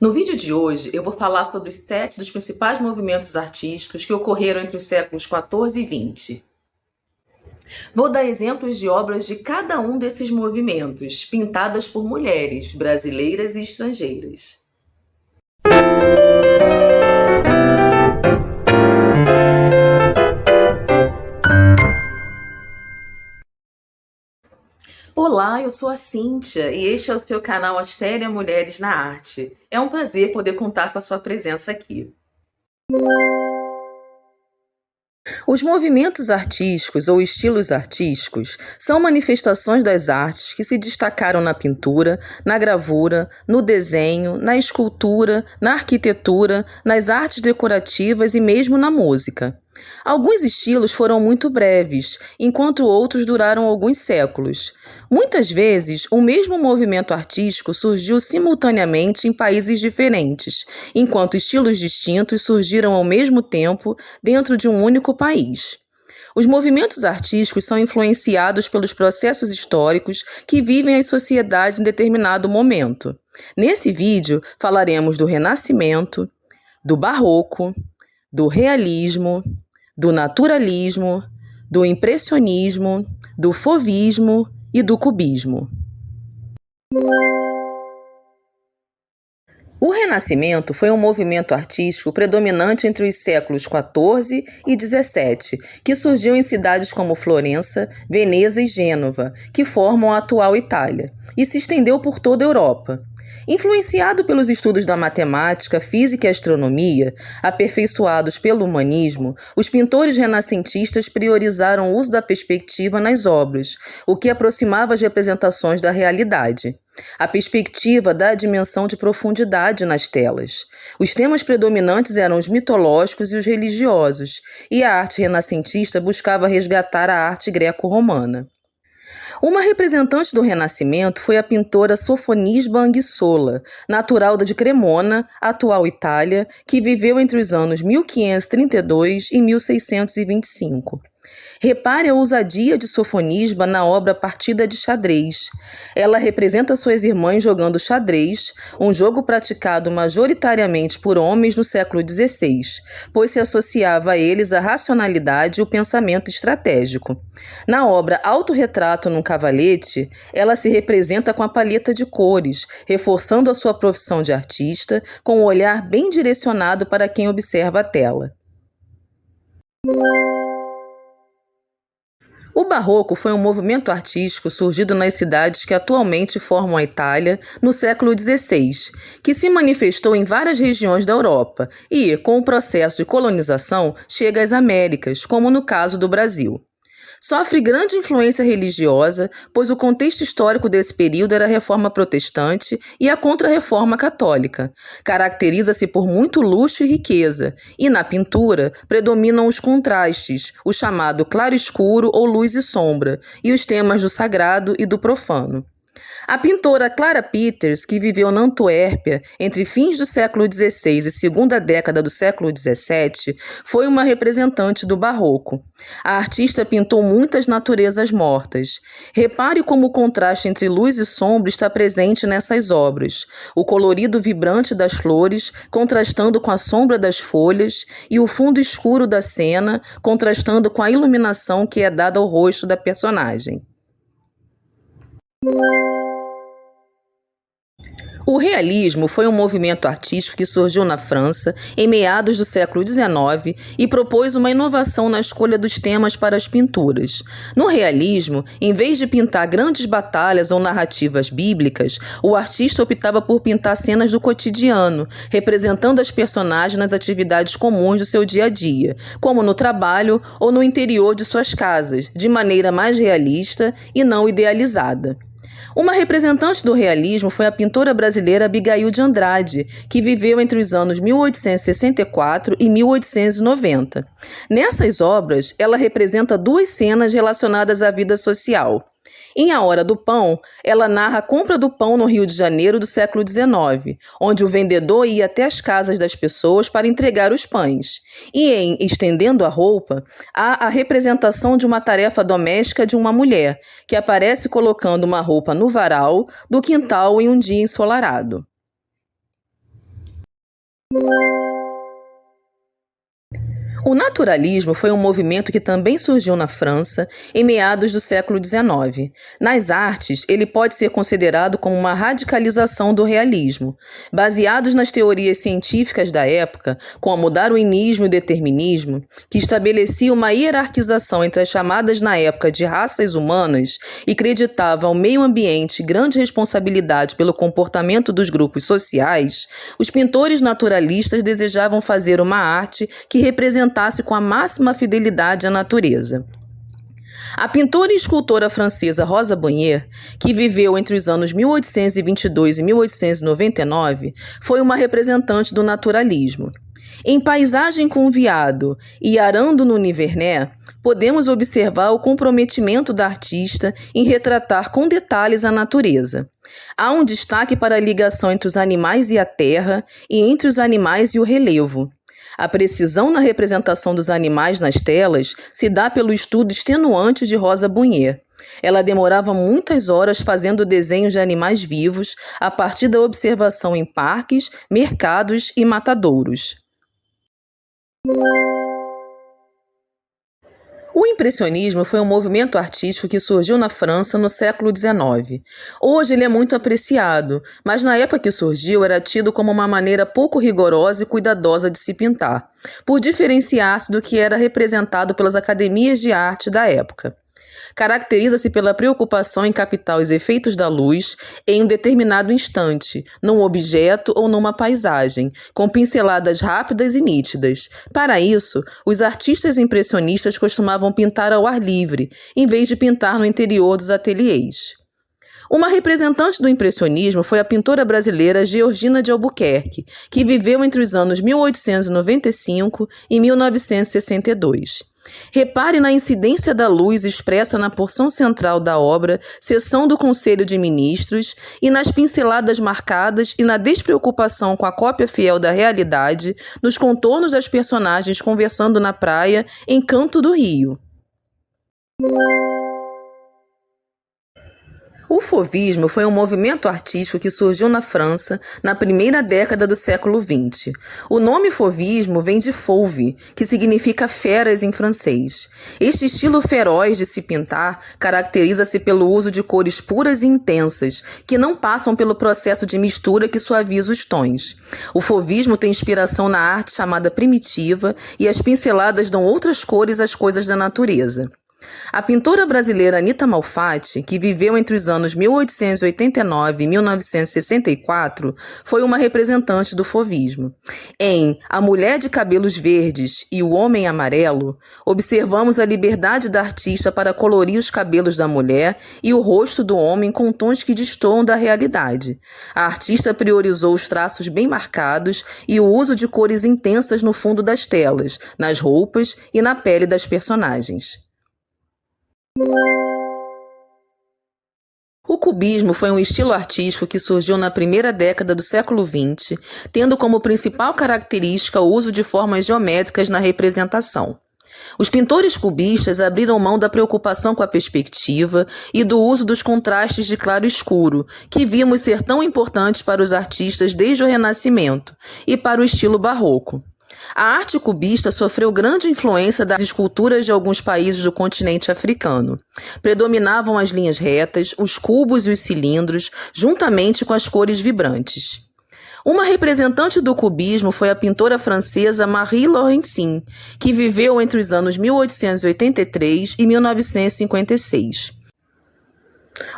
No vídeo de hoje, eu vou falar sobre 7 dos principais movimentos artísticos que ocorreram entre os séculos 14 e 20. Vou dar exemplos de obras de cada um desses movimentos, pintadas por mulheres, brasileiras e estrangeiras. Olá, eu sou a Cíntia e este é o seu canal Astéria Mulheres na Arte. É um prazer poder contar com a sua presença aqui. Os movimentos artísticos ou estilos artísticos são manifestações das artes que se destacaram na pintura, na gravura, no desenho, na escultura, na arquitetura, nas artes decorativas e mesmo na música. Alguns estilos foram muito breves, enquanto outros duraram alguns séculos. Muitas vezes, o mesmo movimento artístico surgiu simultaneamente em países diferentes, enquanto estilos distintos surgiram ao mesmo tempo dentro de um único país. Os movimentos artísticos são influenciados pelos processos históricos que vivem as sociedades em determinado momento. Nesse vídeo, falaremos do Renascimento, do Barroco, do Realismo, do Naturalismo, do Impressionismo, do Fauvismo e do Cubismo. O Renascimento foi um movimento artístico predominante entre os séculos XIV e XVII, que surgiu em cidades como Florença, Veneza e Gênova, que formam a atual Itália, e se estendeu por toda a Europa. Influenciado pelos estudos da matemática, física e astronomia, aperfeiçoados pelo humanismo, os pintores renascentistas priorizaram o uso da perspectiva nas obras, o que aproximava as representações da realidade. A perspectiva dá a dimensão de profundidade nas telas. Os temas predominantes eram os mitológicos e os religiosos, e a arte renascentista buscava resgatar a arte greco-romana. Uma representante do Renascimento foi a pintora Sofonisba Anguissola, natural de Cremona, atual Itália, que viveu entre os anos 1532 e 1625. Repare a ousadia de Sofonisba na obra Partida de Xadrez. Ela representa suas irmãs jogando xadrez, um jogo praticado majoritariamente por homens no século XVI, pois se associava a eles a racionalidade e o pensamento estratégico. Na obra Autorretrato num Cavalete, ela se representa com a paleta de cores, reforçando a sua profissão de artista, com um olhar bem direcionado para quem observa a tela. O Barroco foi um movimento artístico surgido nas cidades que atualmente formam a Itália no século XVI, que se manifestou em várias regiões da Europa e, com o processo de colonização, chega às Américas, como no caso do Brasil. Sofre grande influência religiosa, pois o contexto histórico desse período era a Reforma Protestante e a Contra-Reforma Católica. Caracteriza-se por muito luxo e riqueza, e na pintura predominam os contrastes, o chamado claro-escuro ou luz e sombra, e os temas do sagrado e do profano. A pintora Clara Peters, que viveu na Antuérpia entre fins do século XVI e segunda década do século XVII, foi uma representante do Barroco. A artista pintou muitas naturezas mortas. Repare como o contraste entre luz e sombra está presente nessas obras. O colorido vibrante das flores, contrastando com a sombra das folhas, e o fundo escuro da cena, contrastando com a iluminação que é dada ao rosto da personagem. O realismo foi um movimento artístico que surgiu na França em meados do século XIX e propôs uma inovação na escolha dos temas para as pinturas. No realismo, em vez de pintar grandes batalhas ou narrativas bíblicas, o artista optava por pintar cenas do cotidiano, representando as personagens nas atividades comuns do seu dia a dia, como no trabalho ou no interior de suas casas, de maneira mais realista e não idealizada. Uma representante do realismo foi a pintora brasileira Abigail de Andrade, que viveu entre os anos 1864 e 1890. Nessas obras, ela representa duas cenas relacionadas à vida social. Em A Hora do Pão, ela narra a compra do pão no Rio de Janeiro do século XIX, onde o vendedor ia até as casas das pessoas para entregar os pães. E em Estendendo a Roupa, há a representação de uma tarefa doméstica de uma mulher, que aparece colocando uma roupa no varal do quintal em um dia ensolarado. O naturalismo foi um movimento que também surgiu na França em meados do século XIX. Nas artes, ele pode ser considerado como uma radicalização do realismo. Baseados nas teorias científicas da época, como o darwinismo e o determinismo, que estabelecia uma hierarquização entre as chamadas na época de raças humanas e creditava ao meio ambiente grande responsabilidade pelo comportamento dos grupos sociais, os pintores naturalistas desejavam fazer uma arte que representasse com a máxima fidelidade à natureza. A pintora e escultora francesa Rosa Bonheur, que viveu entre os anos 1822 e 1899, foi uma representante do naturalismo. Em Paisagem com o Veado e Arando no Nivernais, podemos observar o comprometimento da artista em retratar com detalhes a natureza. Há um destaque para a ligação entre os animais e a terra e entre os animais e o relevo. A precisão na representação dos animais nas telas se dá pelo estudo extenuante de Rosa Bonheur. Ela demorava muitas horas fazendo desenhos de animais vivos a partir da observação em parques, mercados e matadouros. O impressionismo foi um movimento artístico que surgiu na França no século XIX. Hoje ele é muito apreciado, mas na época que surgiu era tido como uma maneira pouco rigorosa e cuidadosa de se pintar, por diferenciar-se do que era representado pelas academias de arte da época. Caracteriza-se pela preocupação em captar os efeitos da luz em um determinado instante, num objeto ou numa paisagem, com pinceladas rápidas e nítidas. Para isso, os artistas impressionistas costumavam pintar ao ar livre, em vez de pintar no interior dos ateliês. Uma representante do impressionismo foi a pintora brasileira Georgina de Albuquerque, que viveu entre os anos 1895 e 1962. Repare na incidência da luz expressa na porção central da obra, seção do Conselho de Ministros, e nas pinceladas marcadas e na despreocupação com a cópia fiel da realidade, nos contornos das personagens conversando na praia em Canto do Rio. O fauvismo foi um movimento artístico que surgiu na França na primeira década do século XX. O nome fauvismo vem de fauve, que significa feras em francês. Este estilo feroz de se pintar caracteriza-se pelo uso de cores puras e intensas, que não passam pelo processo de mistura que suaviza os tons. O fauvismo tem inspiração na arte chamada primitiva e as pinceladas dão outras cores às coisas da natureza. A pintora brasileira Anita Malfatti, que viveu entre os anos 1889 e 1964, foi uma representante do fauvismo. Em A Mulher de Cabelos Verdes e O Homem Amarelo, observamos a liberdade da artista para colorir os cabelos da mulher e o rosto do homem com tons que destoam da realidade. A artista priorizou os traços bem marcados e o uso de cores intensas no fundo das telas, nas roupas e na pele das personagens. O cubismo foi um estilo artístico que surgiu na primeira década do século XX, tendo como principal característica o uso de formas geométricas na representação. Os pintores cubistas abriram mão da preocupação com a perspectiva e do uso dos contrastes de claro e escuro, que vimos ser tão importantes para os artistas desde o Renascimento, e para o estilo barroco. A arte cubista sofreu grande influência das esculturas de alguns países do continente africano. Predominavam as linhas retas, os cubos e os cilindros, juntamente com as cores vibrantes. Uma representante do cubismo foi a pintora francesa Marie Laurencin, que viveu entre os anos 1883 e 1956.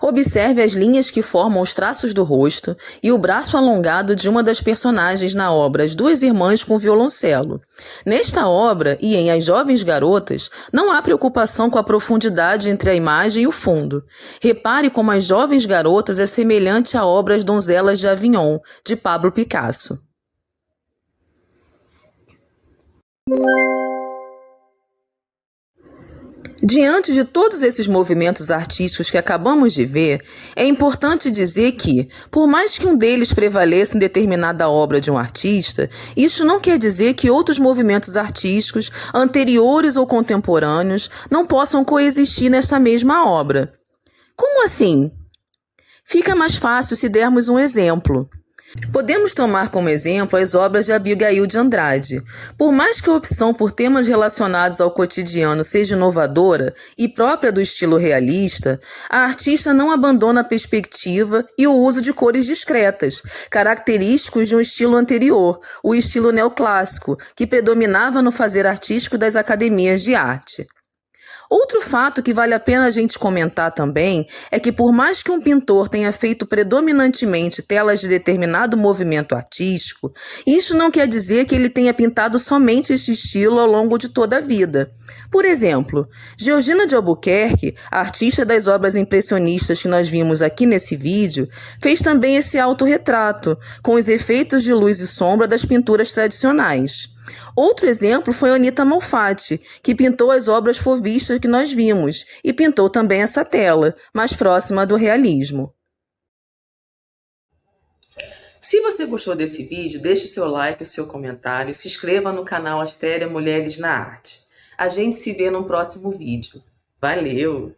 Observe as linhas que formam os traços do rosto e o braço alongado de uma das personagens na obra As Duas Irmãs com Violoncelo. Nesta obra, e em As Jovens Garotas, não há preocupação com a profundidade entre a imagem e o fundo. Repare como As Jovens Garotas é semelhante à obra As Donzelas de Avignon, de Pablo Picasso. Diante de todos esses movimentos artísticos que acabamos de ver, é importante dizer que, por mais que um deles prevaleça em determinada obra de um artista, isso não quer dizer que outros movimentos artísticos, anteriores ou contemporâneos, não possam coexistir nessa mesma obra. Como assim? Fica mais fácil se dermos um exemplo. Podemos tomar como exemplo as obras de Abigail de Andrade. Por mais que a opção por temas relacionados ao cotidiano seja inovadora e própria do estilo realista, a artista não abandona a perspectiva e o uso de cores discretas, característicos de um estilo anterior, o estilo neoclássico, que predominava no fazer artístico das academias de arte. Outro fato que vale a pena a gente comentar também é que, por mais que um pintor tenha feito predominantemente telas de determinado movimento artístico, isso não quer dizer que ele tenha pintado somente este estilo ao longo de toda a vida. Por exemplo, Georgina de Albuquerque, a artista das obras impressionistas que nós vimos aqui nesse vídeo, fez também esse autorretrato, com os efeitos de luz e sombra das pinturas tradicionais. Outro exemplo foi Anita Malfatti, que pintou as obras fauvistas que nós vimos, e pintou também essa tela, mais próxima do realismo. Se você gostou desse vídeo, deixe seu like, o seu comentário, se inscreva no canal Astéria Mulheres na Arte. A gente se vê no próximo vídeo. Valeu!